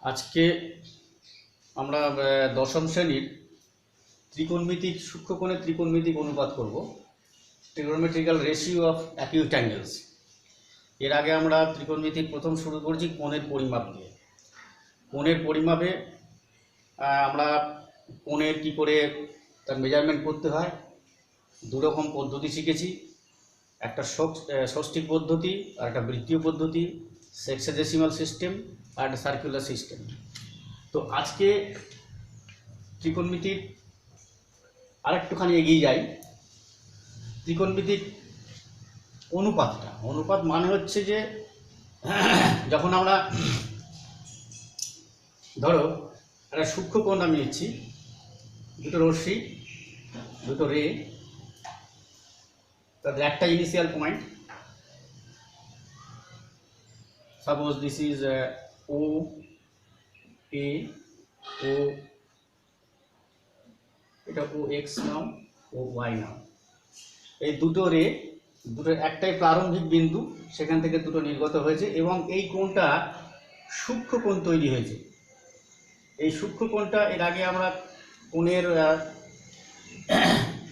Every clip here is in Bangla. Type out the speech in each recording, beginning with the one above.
আজকে আমরা দশম শ্রেণীর ত্রিকোণমিতিক সূক্ষ্মকোণের ত্রিকোণমিতিক অনুপাত করব, trigonometrical ratio of acute angles. এর আগে আমরা ত্রিকোণমিতিক প্রথম শুরু করেছি কোণের পরিমাপ দিয়ে। কোণের পরিমাপে আমরা কোণের কী করে তার মেজারমেন্ট করতে হয় দু রকম পদ্ধতি শিখেছি, একটা ষষ্ঠিক পদ্ধতি আর একটা বৃত্তীয় পদ্ধতি, সেক্সেডেসিমাল সিস্টেম আর একটা সার্কুলার সিস্টেম। তো আজকে ত্রিকোণমিতির আরেকটুখানি এগিয়ে যাই। ত্রিকোণমিতিক অনুপাত মানে হচ্ছে যে যখন আমরা ধরো একটা সূক্ষ্মকোণ আমি নিচ্ছি, দুটো রশ্মি, দুটো রে, তাদের একটা initial point, suppose this is O A, O এটা ও এক্স নাও, ও ওয়াই নাও। এই দুটো রে, দুটো একটাই প্রারম্ভিক বিন্দু, সেখান থেকে দুটো নির্গত হয়েছে এবং এই কোণটা সূক্ষ্মকোণ তৈরি হয়েছে। এই সূক্ষ্মকোণটা এর আগে আমরা কোণের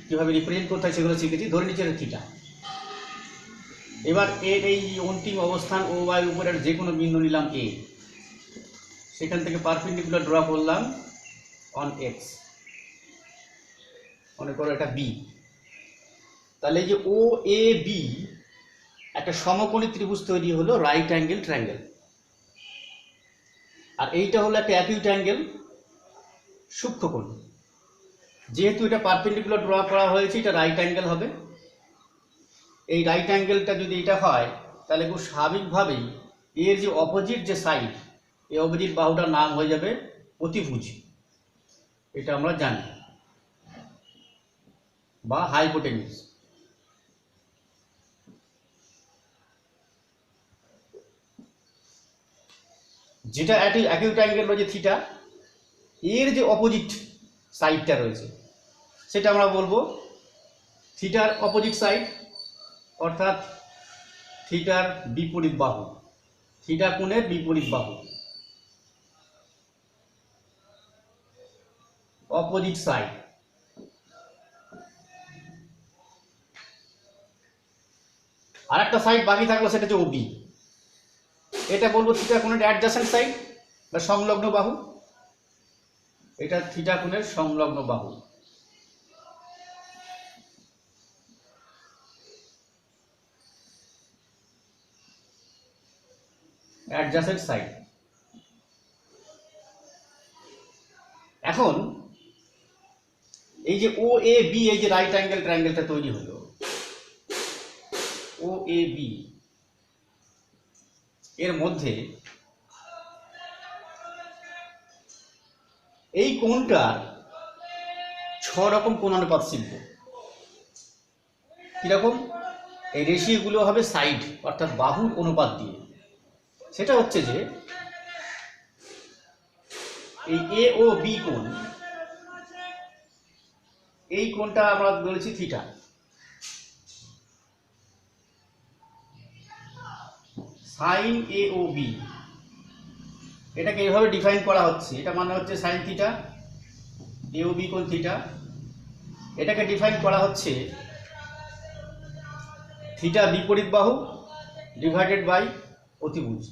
কীভাবে রিপ্রেজেন্ট করতে হয় সেগুলো শিখেছি। ধরে নিচ্ছি এটা থিটা। এবার এর এই অন্তিম অবস্থান ও ওয়াই উপরের যে কোনো বিন্দু নিলাম এ, সেখান থেকে পারপেন্ডিকুলার ড্র করলাম অন এক্স, মনে করো এটা বি। তাহলে এই যে ও এ বি একটা সমকোণী ত্রিভুজ তৈরি হলো, রাইট অ্যাঙ্গেল ট্রায়াঙ্গেল। আর এইটা হলো একটা অ্যাকিউট অ্যাঙ্গেল, সূক্ষ্মকোণ। যেহেতু এটা পারপেন্ডিকুলার ড্র করা হয়েছে, এটা রাইট অ্যাঙ্গেল হবে। এই রাইট অ্যাঙ্গেলটা যদি এটা হয়, তাহলে খুব স্বাভাবিকভাবেই এর যে অপোজিট যে সাইড, এই অপোজিট বাহুটার নাম হয়ে যাবে অতিভুজ। এটা আমরা জানি, বা হাইপোটেনিউস। যেটা অ্যাকিউট অ্যাঙ্গেল রয়েছে থিটা, এর যে অপোজিট সাইডটা রয়েছে সেটা আমরা বলবো থিটার অপোজিট সাইড, অর্থাৎ থিটার বিপরীত বাহু, থিটা কোণের বিপরীত বাহু, অপোজিট সাইড। আর একটা সাইড বাকি থাকলো, সেটা হচ্ছে ওবি। এটা বলবো থিটা কোণের অ্যাডজাসেন্ট সাইড বা সংলগ্ন বাহু। এটা থিটা কোণের সংলগ্ন বাহু। Adjacent side. এখন এই যে ও এ বি, এই যে রাইট অ্যাঙ্গেল ট্রায়াঙ্গেলটা তৈরি হলো, ও এ বি, এর মধ্যে এই কোণটার 6 রকম কোণানুপাত শিল্প। কিরকম? এই রেশিওগুলো হবে সাইড, অর্থাৎ বাহুর অনুপাত দিয়ে। সেটা হচ্ছে যে এই এ ও বি কোণ, এই কোণটা আমরা বলেছি থিটা। সাইন এ ও বি, এটাকে এইভাবে ডিফাইন করা হচ্ছে। এটা মানে হচ্ছে সাইন থিটা, এ ও বি কোণ থিটা। এটাকে ডিফাইন করা হচ্ছে থিটা বিপরীত বাহু ডিভাইডেড বাই অতিভুজ।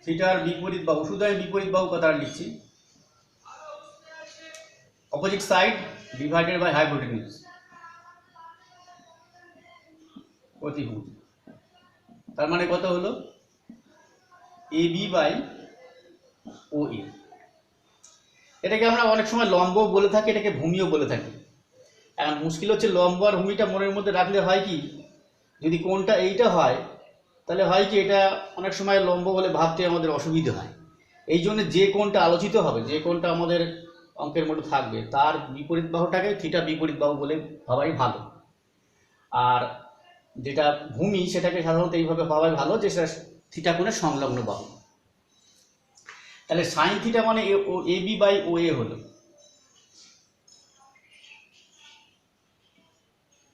থিটার বিপরীত বাহু, শুধু আমি বিপরীত বাহু কথাটা লিখছি, opposite side divided by hypotenuse, অতিভুজ। তার মানে কত হলো? A B by O A. এটাকে আমরা অনেক সময় লম্ব বলে থাকি, এটাকে ভূমিও বলে থাকি। এখন মুশকিল হচ্ছে লম্ব আর ভূমিটা মনের মধ্যে রাখলে হয় কি, যদি কোণটা এইটা হয় তাহলে হয় কি, এটা অনেক সময় লম্ব বলে ভাবতে আমাদের অসুবিধা হয়। এই জন্য যে কোণটা আলোচিত হবে, যে কোণটা আমাদের অঙ্কের মধ্যে থাকবে, তার বিপরীত বাহুটাকে থিটা বিপরীত বাহু বলে ভাবাই ভালো। আর যেটা ভূমি, সেটাকে সাধারণত এইভাবে ভাবাই ভালো যে সেটা থিটা কোণের সংলগ্ন বাহু। তাহলে সাইন থিটা মানে এ বি বাই ও এ হলো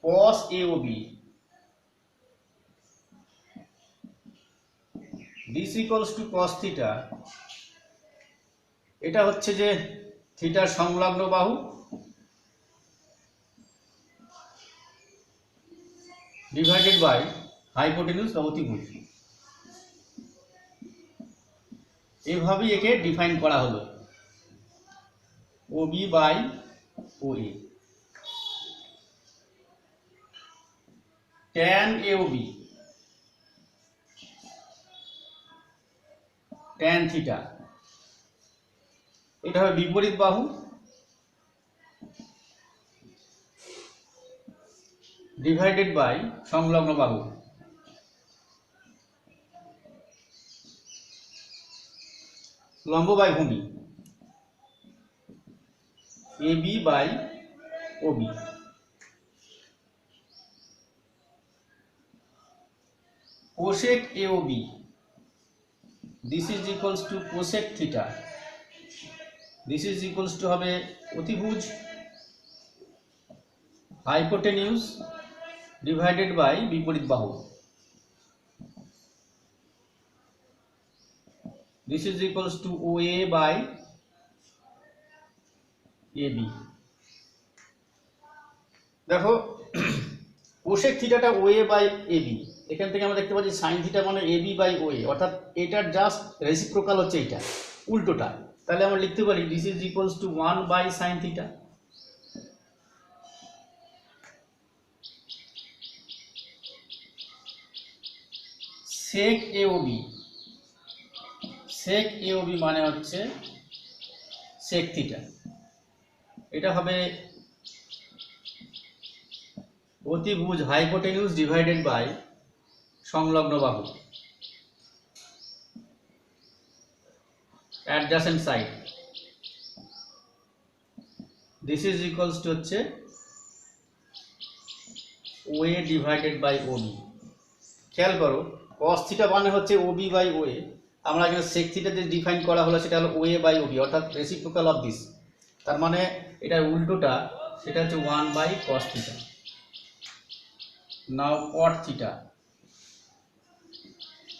cos A O B this equals to cos theta, এটা হচ্ছে যে থিটার সংলগ্ন বাহু ডিভাইডেড বাই হাইপোটেনিউস বা অতিভুজ। এভাবেই একে ডিফাইন করা হলো, OB by OA। tan AOB tan theta, এটা হবে বিপরীত বাহু ডিভাইডেড বাই সংলগ্ন বাহু। লম্ব বাই ভূমি AB by OB। cosec AOB, this is equals to cosec theta, this is equals to হবে অতিভুজ হাইপোটেনিউস ডিভাইডেড বাই বিপরীত বাহু। This is equals to OA by AB। দেখো কোসেক থিটাটা OA বাই AB, এখান থেকে আমরা দেখতে পাচ্ছি সাইন থিটা মানে AB বাই OA, অর্থাৎ এটার জাস্ট রেসিপ্রোকাল হচ্ছে এটা, উল্টোটা। তাহলে আমরা লিখতে পারি this is equals to 1 by sine theta. Sec AOB, sec AOB মানে হচ্ছে সেক থিটা, এটা হবে অতিভুজ হাইপোটেনিউস ডিভাইডেড বাই সংলগ্ন বাহু adjacent side. This is equals to হচ্ছে OA ডিভাইডেড বাই OB। খেয়াল করো cos থিটা মানে হচ্ছে OB বাই OA, আমরা এখানে sec থিটা যে ডিফাইন করা হলো সেটা হলো OA বাই OB, অর্থাৎ রেসিপ্রোকাল অফ দিস। তার মানে এটার উল্টোটা সেটা হচ্ছে 1 by cos theta. Now cot theta,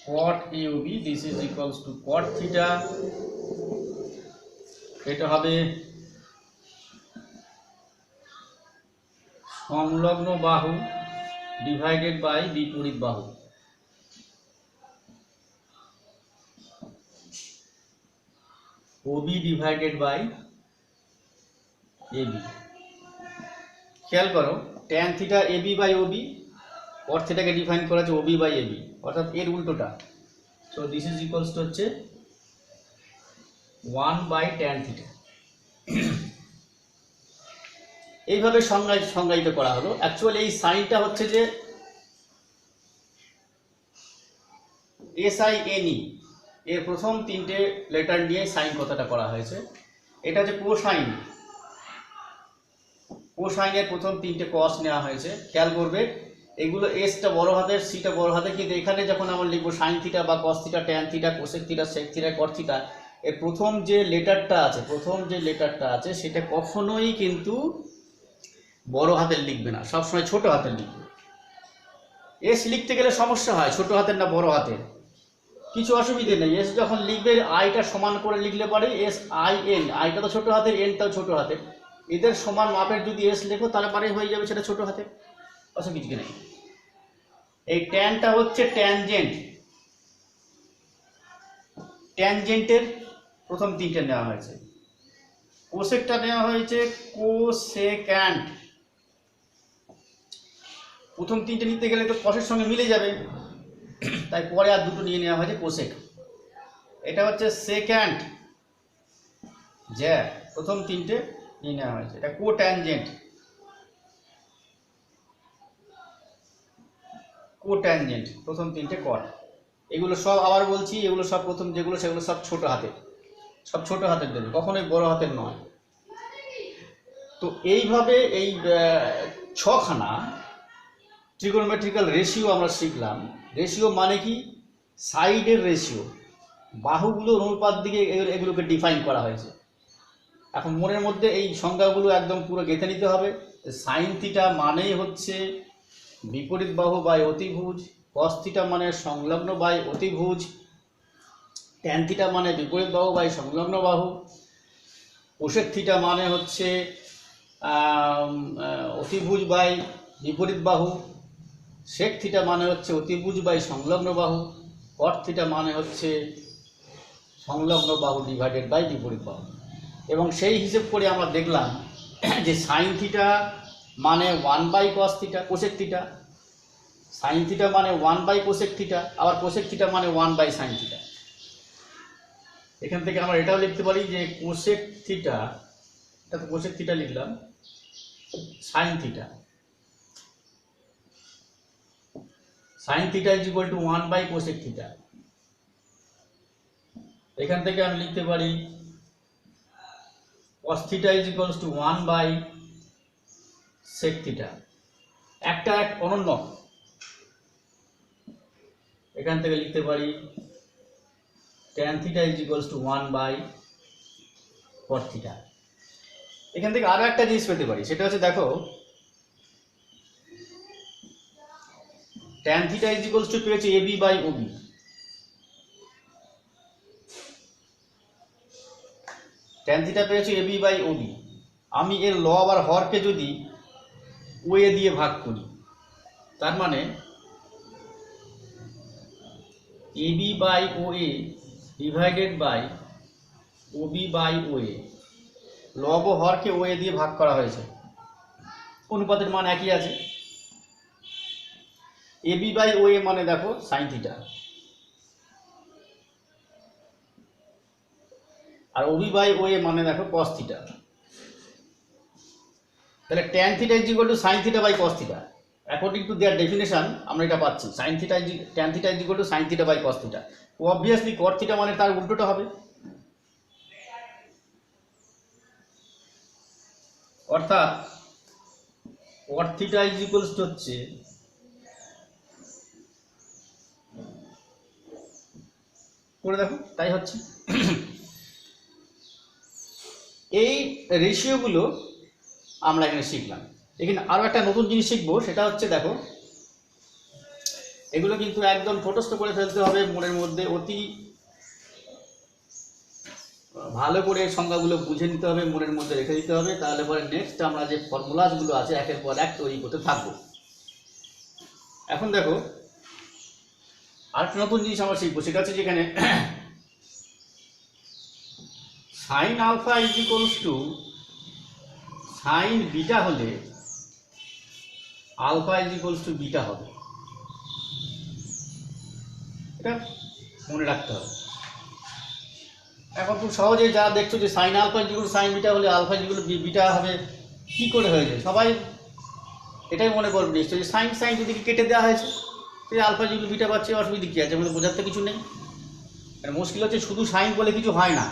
cot AOB, this is equals to cot theta, এটা হবে সংলগ্ন বাহু ডিভাইডেড বাই বিপরীত বাহু। OB divided by AB। খেয়াল করো tan theta AB by OB, cot থিটাকে ডিফাইন করা আছে OB বাই AB, অর্থাৎ এর উল্টোটা। So this is equals to হচ্ছে 1 বাই tan থিটা। এইভাবে সংজ্ঞায়িত করা হলো। অ্যাকচুয়ালি এই সাইনটা হচ্ছে যে SINE এর প্রথম তিনটে লেটার নিয়ে সাইন কথাটা করা হয়েছে। এটা হচ্ছে কোসাইন, কোসাইনের প্রথম তিনটে কস নেওয়া হয়েছে। খেয়াল করবে এগুলো এসটা বড় হাতের, সিটা বড় হাতের, কিন্তু এখানে যখন আমরা লিখবো সাইন থিটা বা cos theta, tan theta, cosec theta, sec theta, cot theta, এর প্রথম যে লেটারটা আছে সেটা কখনোই কিন্তু বড় হাতের লিখবে না, সবসময় ছোট হাতের লিখবে। এস লিখতে গেলে সমস্যা হয়, ছোট হাতের না বড় হাতের, কিছু অসুবিধে নেই। এস যখন লিখবে আইটা সমান করে লিখলে পরে SIN, আইটা তো ছোট হাতের, এনটাও ছোট হাতের, এদের সমান মাপের যদি এস লেখো তাহলে পরে হয়ে যাবে সেটা ছোট হাতের, অসুবিধে নেই। এই ট্যানটা হচ্ছে ট্যানজেন্ট, ট্যানজেন্টের প্রথম তিনটে নেওয়া হয়েছে। কোসেকটা নেওয়া হয়েছে কোসেক্যান্ট, প্রথম তিনটে নিতে গেলে তো কসের সঙ্গে মিলে যাবে, তাই পরে আর দুটো নিয়ে নেওয়া হয়েছে কোসেক। এটা হচ্ছে সেক্যান্ট, যা প্রথম তিনটে নিয়ে নেওয়া হয়েছে। এটা কোট্যানজেন্ট, কোট্যানজেন্ট প্রথম তিনটে কট। এগুলো সব আবার বলছি, এগুলো সব প্রথম যেগুলো সেগুলো সব ছোট হাতের, সব ছোট হাতের দেবে, কখনোই বড় হাতের নয়। তো এইভাবে এই ছখানা ট্রিগোনোমেট্রিক্যাল রেশিও আমরা শিখলাম। রেশিও মানে কি? সাইডের রেশিও, বাহুগুলোর অনুপাত দিকে এগুলোকে ডিফাইন করা হয়েছে। এখন মনের মধ্যে এই সংজ্ঞাগুলো একদম পুরো গেঁথে নিতে হবে। সাইন থিটা মানেই হচ্ছে বিপরীত বাহু বাই অতিভুজ, কস থিটা মানে সংলগ্ন বাই অতিভুজ, ট্যান থিটা মানে বিপরীত বাহু বাই সংলগ্ন বাহু, কোসেক থিটা মানে হচ্ছে অতিভুজ বাই বিপরীত বাহু, সেক থিটা মানে হচ্ছে অতিভুজ বাই সংলগ্ন বাহু, কট থিটা মানে হচ্ছে সংলগ্ন বাহু ডিভাইডেড বাই বিপরীত বাহু। এবং সেই হিসেব করে আমরা দেখলাম যে সাইন থিটা মানে 1 by cos theta cosec theta, sine theta মানে 1 বাই কোসেক থিটা, আবার কোসেক থিটা মানে 1 বাই সাইন থিটা। এখান থেকে আমরা এটাও লিখতে পারি যে কোসেক থিটা, এটা তো কোসেক থিটা লিখলাম, sine theta, sine theta is equal to 1 by cosec theta. এখান থেকে আমি লিখতে পারি cos theta is equal to 1 by sec theta, একটা এক অনন্য। এখান থেকে লিখতে পারি tan theta is equal to 1 by cot theta. এখান থেকে আরো একটা জিনিস পেতে পারি, সেটা হচ্ছে দেখো tan theta is equal to পেয়েছি ab by ob, tan theta পেয়েছি ab বাই ob। আমি এর লব আর হরকে যদি ওয়ে দিয়ে ভাগ করি, তার মানে ab by oa divided by ob by oa, লব ও হরকে ওয়ে দিয়ে ভাগ করা হয়েছে, অনুপাতের মান একই আছে। ab বাই oa মানে দেখো সাইন থিটা, আর ob বাই oa মানে দেখো cos থিটা। তাহলে tan theta is equal to sine theta by cos theta, according to their definition আমরা এটা পাচ্ছি, sine theta is tan theta is equal to sine theta by cos theta. Obviously cot theta মানে তার উল্টোটা হবে, অর্থাৎ cot theta is equal to হচ্ছে করে দেখো, তাই হচ্ছে। এই রেশিওগুলো আমরা এখানে শিখলাম। এখানে আরো একটা নতুন জিনিস শিখবো, সেটা হচ্ছে দেখো এগুলো কিন্তু একদম ঠোঁটস্থ করে ফেলতে হবে মনের মধ্যে, অতি ভালো করে সংজ্ঞাগুলো বুঝে নিতে হবে, মনের মধ্যে রেখে দিতে হবে, তাহলে পরে নেক্সট আমরা যে ফর্মুলাসগুলো আছে একের পর এক তৈরি করতে থাকবো। এখন দেখো আরেকটা নতুন জিনিস আমরা শিখবো, সেটা হচ্ছে যেখানে sine alpha is equals to sine beta হলে alpha is equals to beta হবে, এটা মনে রাখতে হবে। এখন খুব সহজে যা দেখছো যে sine alpha is equal to sine beta হলে alpha is equal to beta হবে, কি করে হয়েছে সবাই এটাই মনে করবে নিশ্চয়ই যে সাইন সাইন যদি কেটে দেওয়া হয়েছে, সেই alpha is equal to beta পাচ্ছে, অসুবিধা কী আছে, আমাদের বোঝাতে কিছু নেই। মুশকিল হচ্ছে শুধু সাইন বলে কিছু হয় না,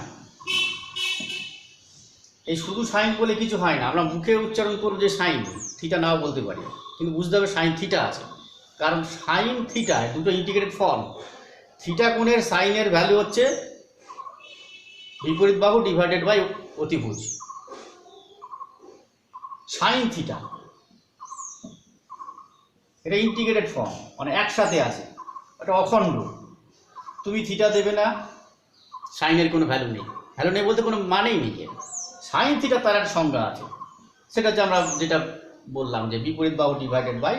এই শুধু সাইন বলে কিছু হয় না। আমরা মুখে উচ্চারণ করব যে সাইন থিটা নাও বলতে পারি, কিন্তু বুঝতে হবে সাইন থিটা আছে, কারণ সাইন থিটা দুটো ইন্টিগ্রেটেড ফর্ম। থিটা কোণের সাইনের ভ্যালু হচ্ছে বিপরীত বাহু ডিভাইডেড বাই অতিভুজ, সাইন থিটা এটা ইন্টিগ্রেটেড ফর্ম, মানে একসাথে আছে, এটা অখণ্ড। তুমি থিটা দেবে না, সাইনের কোনো ভ্যালু নেই, ভ্যালু নেই বলতে কোনো মানেই নেই। সাইন থিটা তার একটা সংজ্ঞা আছে, সেটা হচ্ছে আমরা যেটা বললাম যে বিপরীত বাহু ডিভাইডেড বাই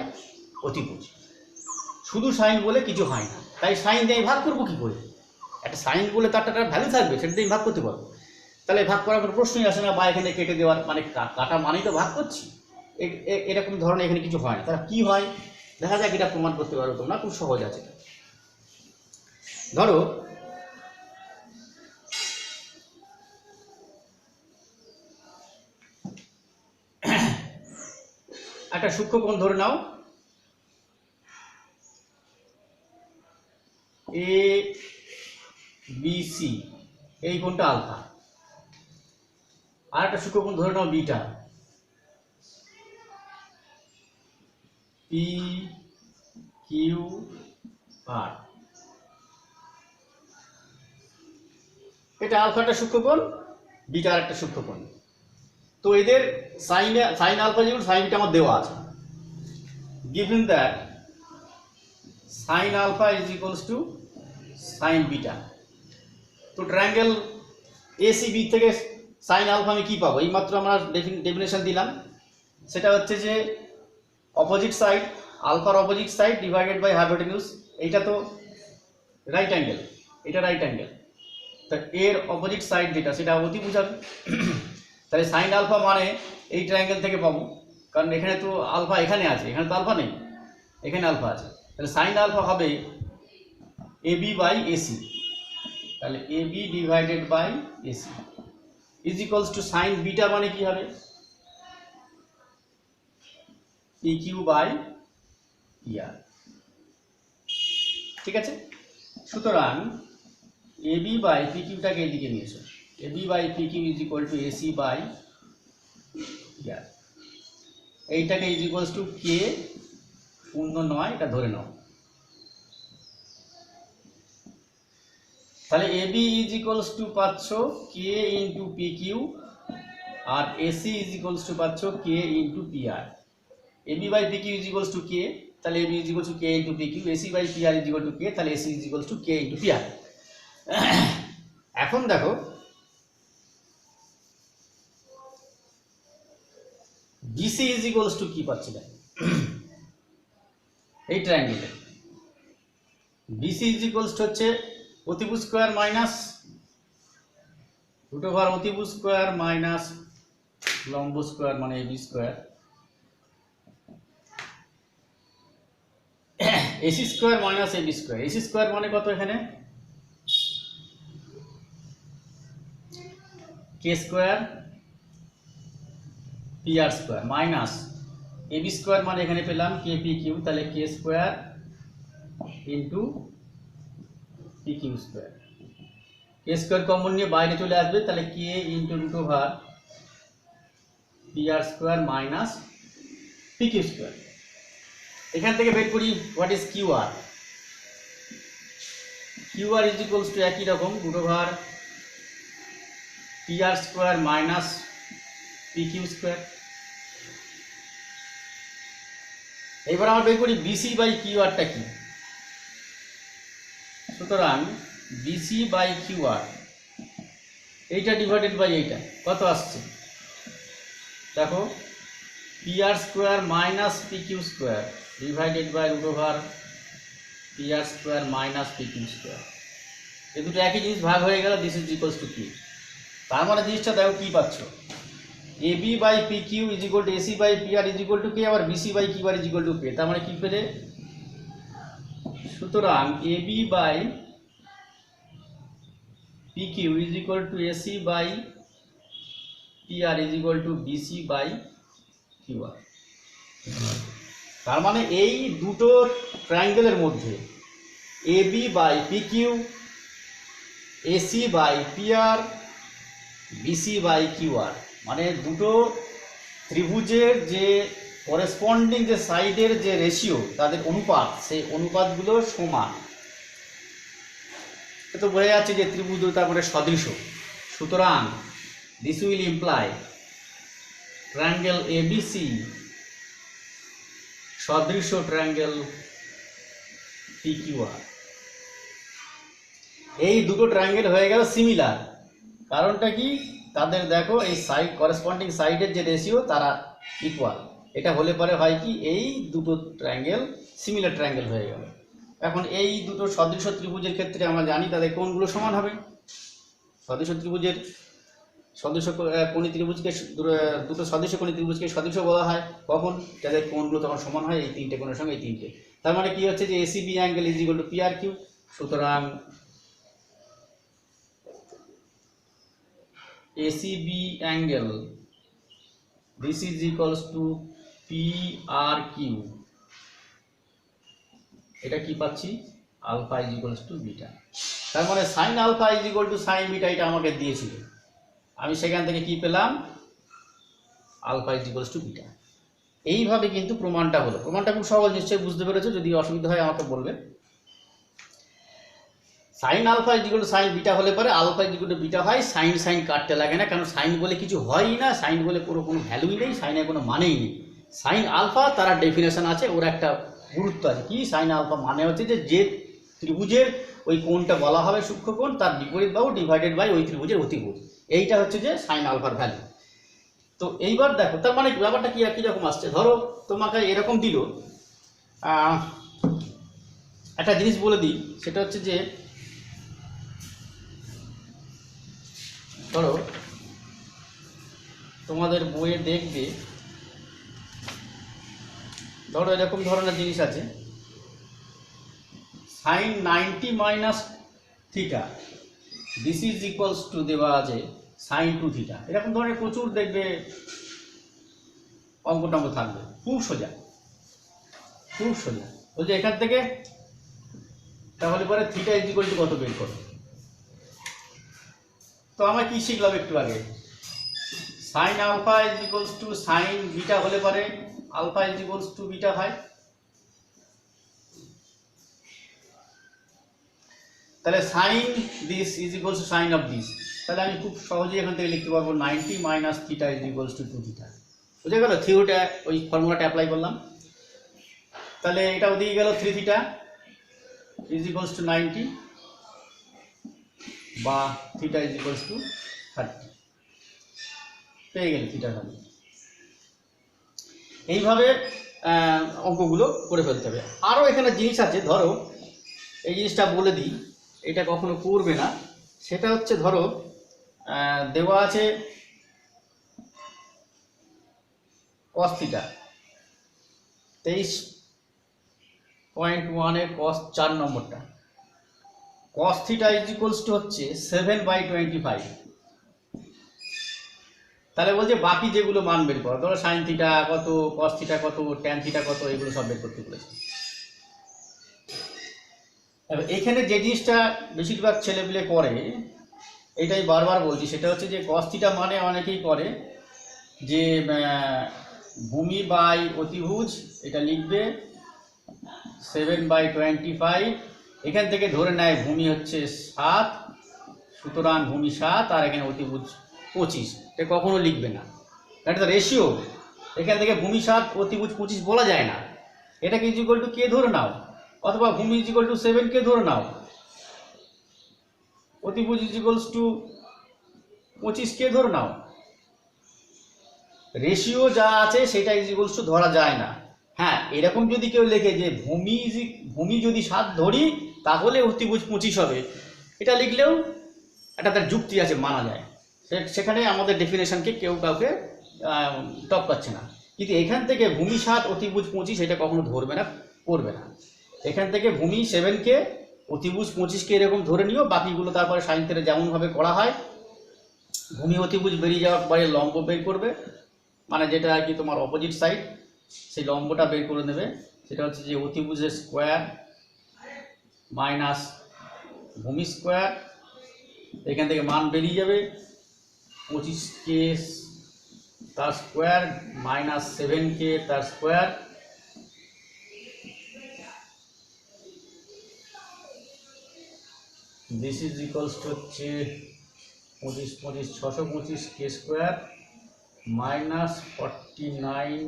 অতিভুজ। শুধু সাইন বলে কিছু হয় না, তাই সাইন দিয়ে ভাগ করবো কী করে? একটা সাইন বলে তার একটা ভ্যালু থাকবে, সেটা দিয়ে ভাগ করতে পারবো। তাহলে ভাগ করার কোনো প্রশ্নই আসে না, বা এখানে কেটে দেওয়ার মানে কাটা মানেই তো ভাগ করছি, এরকম ধরনের এখানে কিছু হয় না। তারা কি হয় দেখা যাক, এটা প্রমাণ করতে পারো তোমরা, খুব সহজ আছে। ধরো একটা সূক্ষ্মকোণ ধরে নাও এ বি সি, এই কোণটা আলফা। আর একটা সূক্ষ্মকোণ ধরে নাও বিটা, পি কিউ আর। এটা আলফাটা সূক্ষ্মকোণ, বিটা আর একটা সূক্ষ্মকোণ। তো এদের সাইন আলফা যেগুলো সাইন বিটা আমার দেওয়া আছে, given that sin alpha is equals to sin beta, তো ট্রায়াঙ্গেল এসিবি থেকে সাইন আলফা আমি কী পাবো? এইমাত্র আমরা ডেফিনেশন দিলাম, সেটা হচ্ছে যে অপোজিট সাইড, আলফার opposite side divided by hypotenuse. এইটা তো রাইট অ্যাঙ্গেল, এটা রাইট অ্যাঙ্গেল, তা এর অপোজিট সাইড যেটা সেটা অতিভুজ হবে। তাহলে সাইন আলফা মানে এই ট্রায়াঙ্গেল থেকে পাবো, কারণ এখানে তো আলফা এখানে আছে, এখানে তো আলফা নেই, এখানে আলফা আছে। তাহলে সাইন আলফা হবে এবি বাই এসি। তাহলে AB divided by AC is equals to sine beta মানে কি হবে? P Q by R. ঠিক আছে, সুতরাং এবি বাই পি কিউটাকে এদিকে নিয়ে এসো। AB by P Q is equal to AC by ইয়ার। এইটাকে ইজ ইকুয়ালস টু কে, শূন্য নয়, এটা ধরে নাও। তাহলে এবি ইজ ইকুয়ালস টু পাচ্ছ কে ইন্টু পি কিউ, আর এসি ইজ ইকুয়ালস টু পাচ্ছ K into P R. AB by P Q is equals to K, তাহলে AB is equals to K into P Q. AC by P R is equal to K, তাহলে AC is equals to K into P R. এখন দেখো বিসি ইজ ইকুয়ালস টু কি পাচ্ছি না এই ট্রায়াঙ্গেলে? বিসি ইজ ইকুয়ালস টু হচ্ছে অতিভুজ স্কোয়ার মাইনাস রুট ওভার অতিভুজ স্কোয়ার মাইনাস লম্ব স্কোয়ার মানে AB square, AC square minus AB square. AC square মানে কত? এখানে K square P R square minus AB square মানে এখানে পেলাম কে পি কিউ, তাহলে K square into P Q square. K square common নিয়ে বাইরে চলে আসবে, তাহলে K into root over P R square minus P Q square. এখান থেকে বের করি what is Q R. Q R is equals to একই রকম root over P R square minus P Q square. এবার আমরা বের করি বিসি বাই কিউ আরটা কি। সুতরাং বিসি বাই কিউ আর এইটা ডিভাইডেড বাই এইটা কত আসছে দেখো, P R square minus P Q square divided by root over P R square minus P Q square. এই দুটো একই জিনিস ভাগ হয়ে গেল, দিস ইজ ইকুয়ালস টু কি। তার মানে জিনিসটা দেখো কি পাচ্ছ, AB by P Q is equal to AC by P R is equal to K, আবার BC by Q R is equal to K. তার মানে কি পেলে? সুতরাং AB by P Q is equal to AC by P R is equal to BC by Q R. তার মানে এই দুটো ট্রায়াঙ্গেলের মধ্যে AB by P Q, AC by P R, BC by Q R, মানে দুটো ত্রিভুজের যে করেসপন্ডিং যে সাইডের যে রেশিও, তাদের অনুপাত, সেই অনুপাতগুলো সমান। তো বোঝা যাচ্ছে যে ত্রিভুজ তারপরে সদৃশ। সুতরাং this will imply triangle ABC সদৃশ ট্রায়াঙ্গেল পিকিউআর। এই দুটো ট্রায়াঙ্গেল হয়ে গেল সিমিলার। কারণটা কি? তাদের দেখো এই সাইড করেসপন্ডিং সাইডের যে রেশিও তারা ইকুয়াল। এটা হলে পরে হয় কি, এই দুটো ট্রায়াঙ্গেল সিমিলার ট্রায়াঙ্গেল হয়ে গেল। এখন এই দুটো সদৃশ ত্রিভুজের ক্ষেত্রে আমরা জানি তাদের কোণগুলো সমান হবে। সদৃশ ত্রিভুজের সদৃশ কোণী ত্রিভুজকে, দুটো সদৃশ কোণী ত্রিভুজকে সদৃশ বলা হয় কখন? যাদের কোণগুলো তখন সমান হয়, এই তিনটে কোণের সঙ্গে এই তিনটে। তার মানে কি হচ্ছে যে ACB angle is equal to P R Q. সুতরাং ACB angle this is equals to P R Q. এটা কি পাচ্ছি? Alpha is equals to beta. তার মানে sine alpha is equal to sine beta, এটা আমাকে দিয়েছিল। আমি সেখান থেকে কি পেলাম? Alpha is equals to beta. এইভাবে কিন্তু প্রমাণটা হলো। প্রমাণটা খুব সহজ, নিশ্চয়ই বুঝতে পেরেছো। যদি অসুবিধা হয় আমাকে বলবে। Sine alpha is equal to sine beta হলে পরে alpha is equal to beta হয়। সাইন সাইন কাটতে লাগে না, কারণ সাইন বলে কিছু হয়ই না, সাইন বলে কোনো ভ্যালুই নেই, সাইনের কোনো মানেই নেই। সাইন আলফা তারা ডেফিনেশন আছে, ওর একটা গুরুত্ব আছে। কি? সাইন আলফা মানে হচ্ছে যে ত্রিভুজের ওই কোণটা বলা হবে সূক্ষ্মকোণ, তার বিপরীত বাহু ডিভাইডেড বাই ওই ত্রিভুজের অতিভুজ। এইটা হচ্ছে যে সাইন আলফার ভ্যালু। তো এইবার দেখো তার মানে ব্যাপারটা কি কীরকম আসছে। ধরো তোমাকে এরকম দিল, একটা জিনিস বলে দিই, সেটা হচ্ছে যে ধরো তোমাদের বইয়ে দেখবে, ধরো এরকম ধরনের জিনিস আছে, sine 90 minus theta this is equals to দেওয়া আছে সাইন 2 থিটা। এরকম ধরনের প্রচুর দেখবে অঙ্ক টঙ্ক থাকবে, খুব সোজা খুব সোজা। বলছে এখান থেকে তাহলে পরে থিটা ইজ ইকুয়াল টু কত বের করো। তো আমরা কি শিখলাম একটু আগে, sine alpha is equals to sine beta হলে পরে alpha is equals to beta হয়। তাহলে sine this is equals to sine of this, তাহলে আমি খুব সহজেই এখান থেকে লিখতে পারবো 90 minus theta is equals to 2 theta. বুঝে গেল, থিওরিটা ওই ফর্মুলাটা অ্যাপ্লাই করলাম। তাহলে এটা ওদিকে গেল 3 থিটা ইজ ইকুয়ালস টু 90 বা থিটা ইজ ইকুয়ালস টু 30, পেয়ে গেল থিটা ভ্যালু। এইভাবে অঙ্কগুলো করে ফেলতে হবে। আরও এখানে জিনিস আছে, ধরো এই জিনিসটা বলে দিই, এটা কখনো করবে না। সেটা হচ্ছে ধরো দেওয়া আছে cos থিটা 23.1 এর cos 4 নম্বরটা, cos theta is equals to হচ্ছে 7/25। তাহলে বলছে বাকি যেগুলো মান বের করো, ধরো সাইন থিটা কত, cos থিটা কত, ট্যান থিটা কত, এগুলো সব বের করতে বলেছে। এবার এখানে যে জিনিসটা বেশিরভাগ ছেলেপিলে করে, এটাই বারবার বলছি, সেটা হচ্ছে যে cos থিটা মানে অনেকেই করে যে ভূমি বাই অতিভুজ, এটা লিখবে 7/25। এখান থেকে ধরে নেয় ভূমি হচ্ছে 7, সুতরাং ভূমি 7 আর এখানে অতিভুজ 25। এটা কখনো লিখবে না, এটা তো রেশিও। এখান থেকে ভূমি 7 অতিভুজ 25 বলা যায় না, এটাকে ইজ ইকুয়াল টু কে ধরে নাও, অথবা ভূমি ইজ ইকুয়াল টু 7 কে ধরে নাও, অতিভুজ ইজ ইকুয়ালস টু 25 কে ধরে নাও। রেশিও যা আছে সেটা ইজ ইকুয়ালস টু ধরা যায় না। হ্যাঁ, এরকম যদি কেউ লেখে যে ভূমি যদি 7 ধরি তাহলে অতিভুজ 25 হবে, এটা লিখলেও একটা তার যুক্তি আছে, মানা যায়। সেখানে আমাদের ডেফিনেশনকে কেউ কাউকে টপ পাচ্ছে না। কিন্তু এখান থেকে ভূমি 7 অতিভুজ 25 এটা কখনো ধরবে না, করবে না। এখান থেকে ভূমি 7কে অতিভুজ 25কে এরকম ধরে নিও, বাকিগুলো তারপরে সাইন থিটা যেমনভাবে করা হয়, ভূমি অতিভুজ বেরিয়ে যাওয়ার পরে লম্ব বের করবে, মানে যেটা আর কি তোমার অপোজিট সাইড, সেই লম্বটা বের করে নেবে। সেটা হচ্ছে যে অতিভুজের স্কোয়ার মাইনাস ভূমি স্কোয়ার, এখান থেকে মান বেরিয়ে যাবে 25কে তার স্কোয়ার মাইনাস 7কে তার square, this is equals to হচ্ছে 25 625 K square minus 49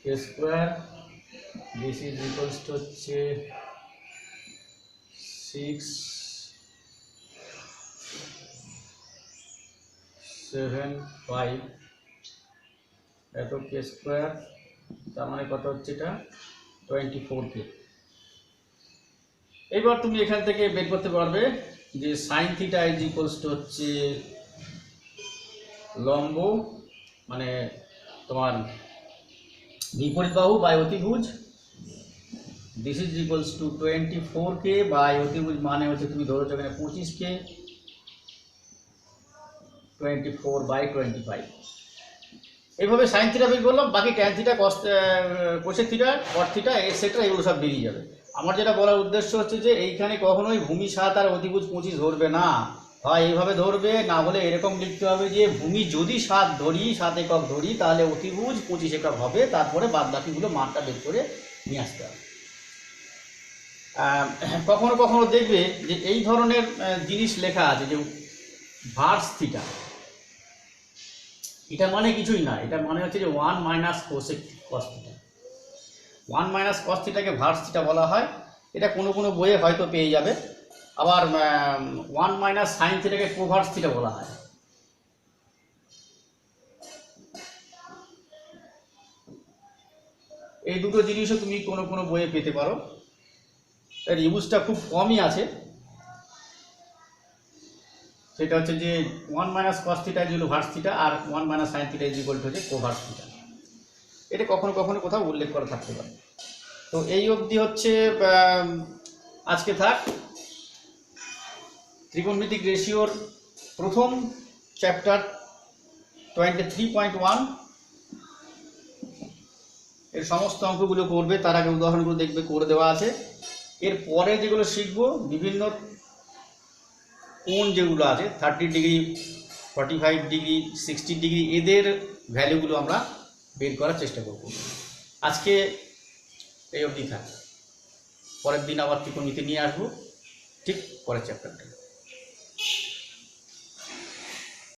K square, this is equals to হচ্ছে 675 এত কে স্কোয়ার, তার মানে কত হচ্ছে এটা 24কে। এবার তুমি এখান থেকে বের করতে পারবে যে sine theta is equals to হচ্ছে লম্ব, মানে তোমার বিপরীত বাহু বাই অতিভুজ, দিস ইজ ইকুয়ালস টু 24কে বাই অতিভুজ মানে হচ্ছে তুমি ধরেছো এখানে 25কে, 24/25। এইভাবে সাইন থিটা বের করলাম, বাকি tan theta cosec theta cot theta etcetera এগুলো সব বেরিয়ে যাবে। আমার যেটা বলার উদ্দেশ্য হচ্ছে যে এইখানে কখনোই ভূমি 7 আর অতিভুজ 25 ধরবে না, হয় এইভাবে ধরবে, না হলে এরকম লিখতে হবে যে ভূমি যদি 7 ধরি, 7 একক ধরি, তাহলে অতিভুজ 25 একক হবে, তারপরে বাদ বাকিগুলো মানটা বের করে নিয়ে আসতে হবে। কখনো কখনো দেখবে যে এই ধরনের জিনিস লেখা আছে যে ভার্স থিটা, এটা মানে কিছুই না, এটা মানে হচ্ছে যে 1 minus cosec cos theta. 1 minus cos থিটাকে ভার্স থিটা বলা হয়। এটা কোনো কোনো বইয়ে হয়তো পেয়ে যাবে। আবার 1 মাইনাস সাইন থিটাকে কোভার্স থিটা বলা হয়। এই দুটো জিনিসও তুমি কোনো কোনো বইয়ে পেতে পারো। এর ইউজটা খুব কমই আছে, সেটা হচ্ছে যে 1 minus cos theta equal vers theta আর 1 মাইনাস সাইন থিটা ইকুয়াল হচ্ছে কোভার্স থিটা। এটা কখনো কখনো কোথাও উল্লেখ করা থাকতে পারে। তো এই অবধি হচ্ছে আজকে থাক। ত্রিকোণমিতিক রেশিওর প্রথম চ্যাপ্টার 23.1 এর সমস্ত অঙ্কগুলো করবে, তার আগে উদাহরণগুলো দেখবে করে দেওয়া আছে। এর পরে যেগুলো শিখবো বিভিন্ন কোণ যেগুলো আছে 30 ডিগ্রি, 45 ডিগ্রি, 60 ডিগ্রি, এদের ভ্যালুগুলো আমরা বের করার চেষ্টা করব। আজকে এই অবধি থাক, পরের দিন আবার ত্রিকোণমিতি নিয়ে আসবো ঠিক পরের চ্যাপ্টারটা।